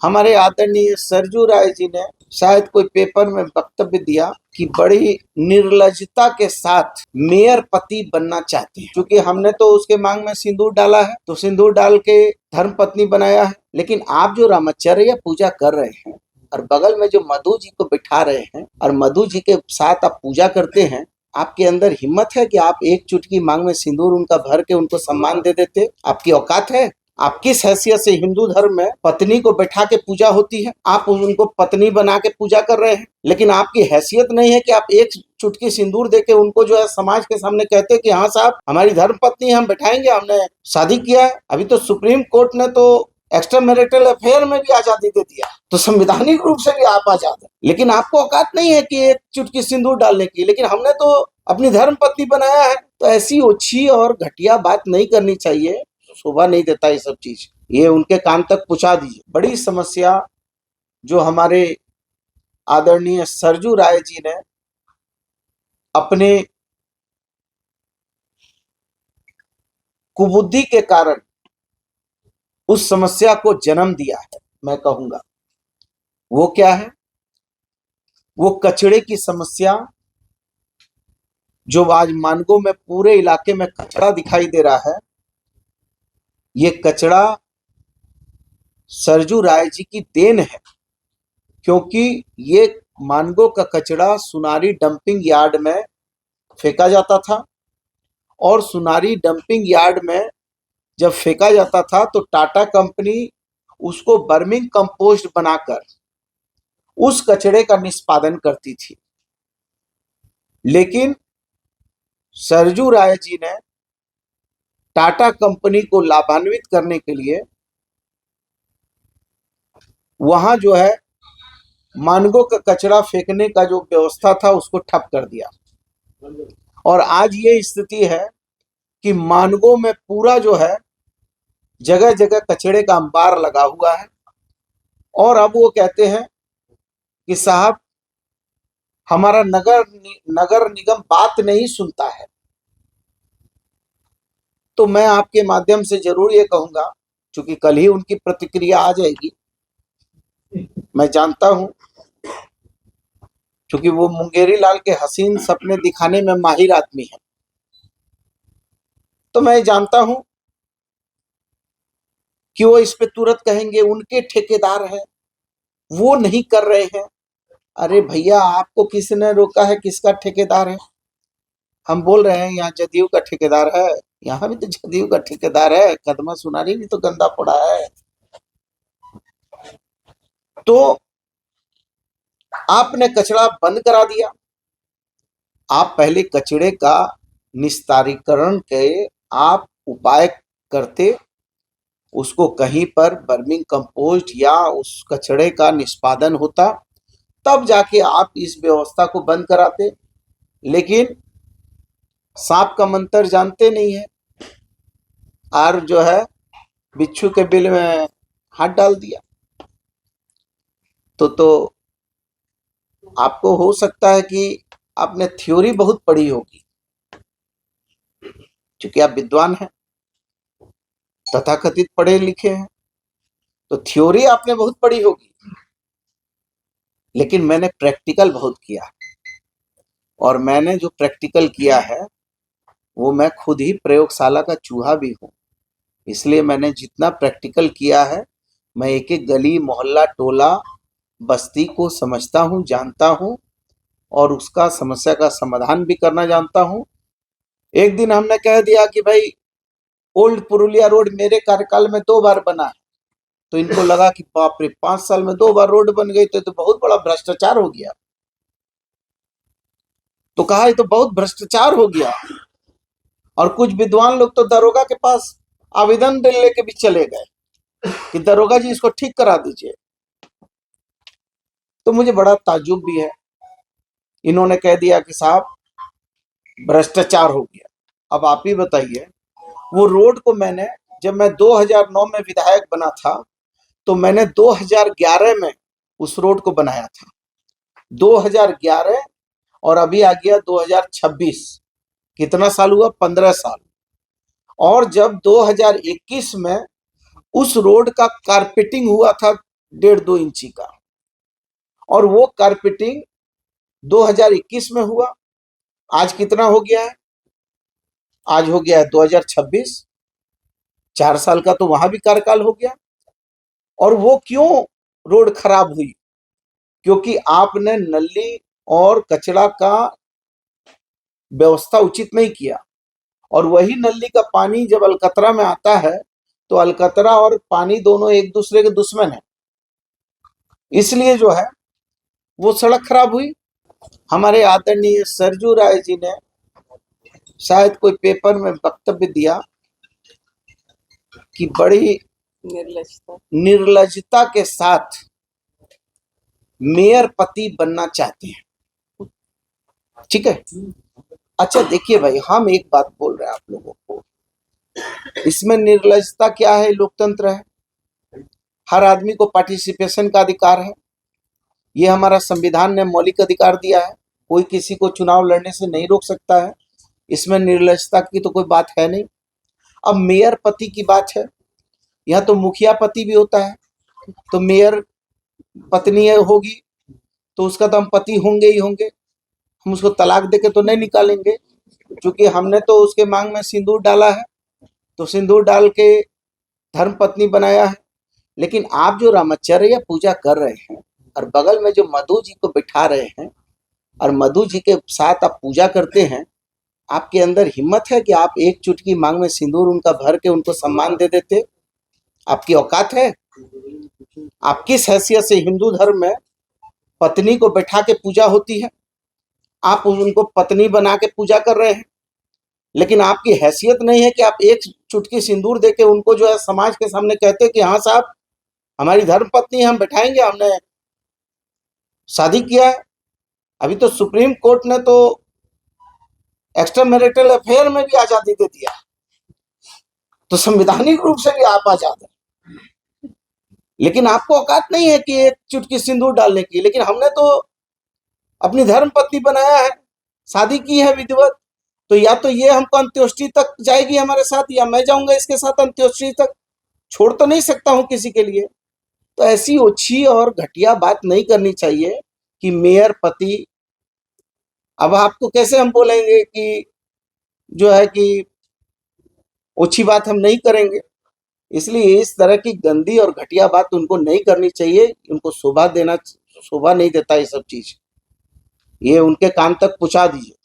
हमारे आदरणीय सरजू राय जी ने शायद कोई पेपर में वक्तव्य दिया कि बड़ी निर्लजता के साथ मेयर पति बनना चाहते हैं, क्योंकि हमने तो उसके मांग में सिंदूर डाला है तो सिंदूर डाल के धर्म पत्नी बनाया है। लेकिन आप जो रामचर्य पूजा कर रहे हैं और बगल में जो मधु जी को बिठा रहे हैं और मधु जी के साथ आप पूजा करते हैं, आपके अंदर हिम्मत है कि आप एक चुटकी मांग में सिंदूर उनका भर के उनको सम्मान दे देते? आपकी औकात है? आप किस हैसियत से हिंदू धर्म में पत्नी को बैठा के पूजा होती है, आप उनको पत्नी बना के पूजा कर रहे हैं। लेकिन आपकी हैसियत नहीं है कि आप एक चुटकी सिंदूर देके उनको जो है समाज के सामने कहते हैं कि हाँ साहब हमारी धर्म पत्नी हम बैठाएंगे, हमने शादी किया है। अभी तो सुप्रीम कोर्ट ने तो एक्स्ट्रा मैरिटल अफेयर में भी आजादी दे दिया, तो संवैधानिक रूप से भी आप आजाद हैं। लेकिन आपको औकात नहीं है कि एक चुटकी सिंदूर डालने की, लेकिन हमने तो अपनी धर्म पत्नी बनाया है। तो ऐसी ओछी और घटिया बात नहीं करनी चाहिए, शोभा नहीं देता ये सब चीज। ये उनके कान तक पहुंचा दीजिए। बड़ी समस्या जो हमारे आदरणीय सरजू राय जी ने अपने कुबुद्धि के कारण उस समस्या को जन्म दिया है, मैं कहूंगा वो क्या है? वो कचड़े की समस्या जो आज मानगो में पूरे इलाके में कचड़ा दिखाई दे रहा है। ये कचड़ा सरजू राय जी की देन है, क्योंकि ये मानगो का कचड़ा सुनारी डंपिंग यार्ड में फेंका जाता था और सुनारी डंपिंग यार्ड में जब फेंका जाता था तो टाटा कंपनी उसको बर्मिंग कंपोस्ट बनाकर उस कचड़े का निष्पादन करती थी। लेकिन सरजू राय जी ने टाटा कंपनी को लाभान्वित करने के लिए वहां जो है मानगो का कचरा फेंकने का जो व्यवस्था था उसको ठप कर दिया। और आज ये स्थिति है कि मानगो में पूरा जो है जगह जगह कचड़े का अंबार लगा हुआ है। और अब वो कहते हैं कि साहब हमारा नगर निगम बात नहीं सुनता है। तो मैं आपके माध्यम से जरूर ये कहूंगा, क्योंकि कल ही उनकी प्रतिक्रिया आ जाएगी, मैं जानता हूं, क्योंकि वो मुंगेरी लाल के हसीन सपने दिखाने में माहिर आदमी है। तो मैं जानता हूं कि वो इस पे तुरंत कहेंगे उनके ठेकेदार हैं, वो नहीं कर रहे हैं। अरे भैया आपको किसने रोका है? किसका ठेकेदार है? हम बोल रहे हैं यहाँ जदयू का ठेकेदार है, यहाँ भी तो जदयू का ठेकेदार है, कदमा सुनारी भी तो गंदा पड़ा है। तो आपने कचरा बंद करा दिया। आप पहले कचड़े का निस्तारीकरण के आप उपाय करते, उसको कहीं पर बर्मिंग कंपोस्ट या उस कचड़े का निष्पादन होता, तब जाके आप इस व्यवस्था को बंद कराते। लेकिन सांप का मंत्र जानते नहीं है, और जो है बिच्छू के बिल में हाथ डाल दिया। तो आपको हो सकता है कि आपने थ्योरी बहुत पढ़ी होगी, क्योंकि आप विद्वान हैं, तथाकथित पढ़े लिखे हैं, तो थ्योरी आपने बहुत पढ़ी होगी। लेकिन मैंने प्रैक्टिकल बहुत किया, और मैंने जो प्रैक्टिकल किया है वो मैं खुद ही प्रयोगशाला का चूहा भी हूँ। इसलिए मैंने जितना प्रैक्टिकल किया है, मैं एक एक गली मोहल्ला टोला बस्ती को समझता हूँ, जानता हूँ, और उसका समस्या का समाधान भी करना जानता हूँ। एक दिन हमने कह दिया कि भाई ओल्ड पुरुलिया रोड मेरे कार्यकाल में 2 बार बना है, तो इनको लगा कि बाप रे 5 साल में 2 बार रोड बन गई तो बहुत बड़ा भ्रष्टाचार हो गया। तो कहा ये तो बहुत भ्रष्टाचार हो गया। और कुछ विद्वान लोग तो दरोगा के पास आवेदन लेके भी चले गए कि दरोगा जी इसको ठीक करा दीजिए। तो मुझे बड़ा ताज्जुब भी है। इन्होंने कह दिया कि साहब भ्रष्टाचार हो गया। अब आप ही बताइए, वो रोड को मैंने, जब मैं 2009 में विधायक बना था तो मैंने 2011 में उस रोड को बनाया था। 2011 और अभी आ गया 2026, कितना साल हुआ? 15 साल। और जब 2021 में उस रोड का कारपेटिंग हुआ था 1.5-2 इंची का, और वो कारपेटिंग 2021 में हुआ। आज कितना हो गया है? आज हो गया है 2026। 4 साल का तो वहां भी कार्यकाल हो गया। और वो क्यों रोड खराब हुई? क्योंकि आपने नली और कचरा का व्यवस्था उचित नहीं किया। और वही नली का पानी जब अलकतरा में आता है तो अलकतरा और पानी दोनों एक दूसरे के दुश्मन है, इसलिए जो है वो सड़क खराब हुई। हमारे आदरणीय सरजू राय जी ने शायद कोई पेपर में वक्तव्य दिया कि बड़ी निर्लजता के साथ मेयर पति बनना चाहते हैं। ठीक है, अच्छा देखिए भाई, हम एक बात बोल रहे हैं आप लोगों को, इसमें निर्लजता क्या है? लोकतंत्र है, हर आदमी को पार्टिसिपेशन का अधिकार है, ये हमारा संविधान ने मौलिक अधिकार दिया है, कोई किसी को चुनाव लड़ने से नहीं रोक सकता है, इसमें निर्लजता की तो कोई बात है नहीं। अब मेयर पति की बात है, यहाँ तो मुखिया पति भी होता है, तो मेयर पत्नी होगी तो उसका तो हम पति होंगे ही होंगे, हम उसको तलाक देके तो नहीं निकालेंगे, क्योंकि हमने तो उसके मांग में सिंदूर डाला है, तो सिंदूर डाल के धर्म पत्नी बनाया है। लेकिन आप जो रामचर्या पूजा कर रहे हैं और बगल में जो मधु जी को बिठा रहे हैं और मधु जी के साथ आप पूजा करते हैं, आपके अंदर हिम्मत है कि आप एक चुटकी मांग में सिंदूर उनका भर के उनको सम्मान दे देते? आपकी औकात है? आप किस हैसियत से हिंदू धर्म में पत्नी को बैठा के पूजा होती है, आप उनको पत्नी बना के पूजा कर रहे हैं, लेकिन आपकी हैसियत नहीं है कि आप एक चुटकी सिंदूर देके उनको जो है समाज के सामने कहते कि हाँ साहब हमारी धर्म पत्नी हम बैठाएंगे, हमने शादी किया है। अभी तो सुप्रीम कोर्ट ने तो एक्स्ट्रा मैरिटल अफेयर में भी आजादी दे दिया, तो संवैधानिक रूप से भी आप आजाद हैं, लेकिन आपको औकात नहीं है कि एक चुटकी सिंदूर डालने की। लेकिन हमने तो अपनी धर्म पत्नी बनाया है, शादी की है विधिवत, तो या तो ये हमको अंत्योष्टि तक जाएगी हमारे साथ, या मैं जाऊंगा इसके साथ अंत्योष्टि तक, छोड़ तो नहीं सकता हूं किसी के लिए। तो ऐसी ओछी और घटिया बात नहीं करनी चाहिए कि मेयर पति। अब आपको कैसे हम बोलेंगे कि जो है कि ओछी बात हम नहीं करेंगे? इसलिए इस तरह की गंदी और घटिया बात उनको नहीं करनी चाहिए, उनको शोभा नहीं देता ये सब चीज, ये उनके कान तक पहुंचा दीजिए।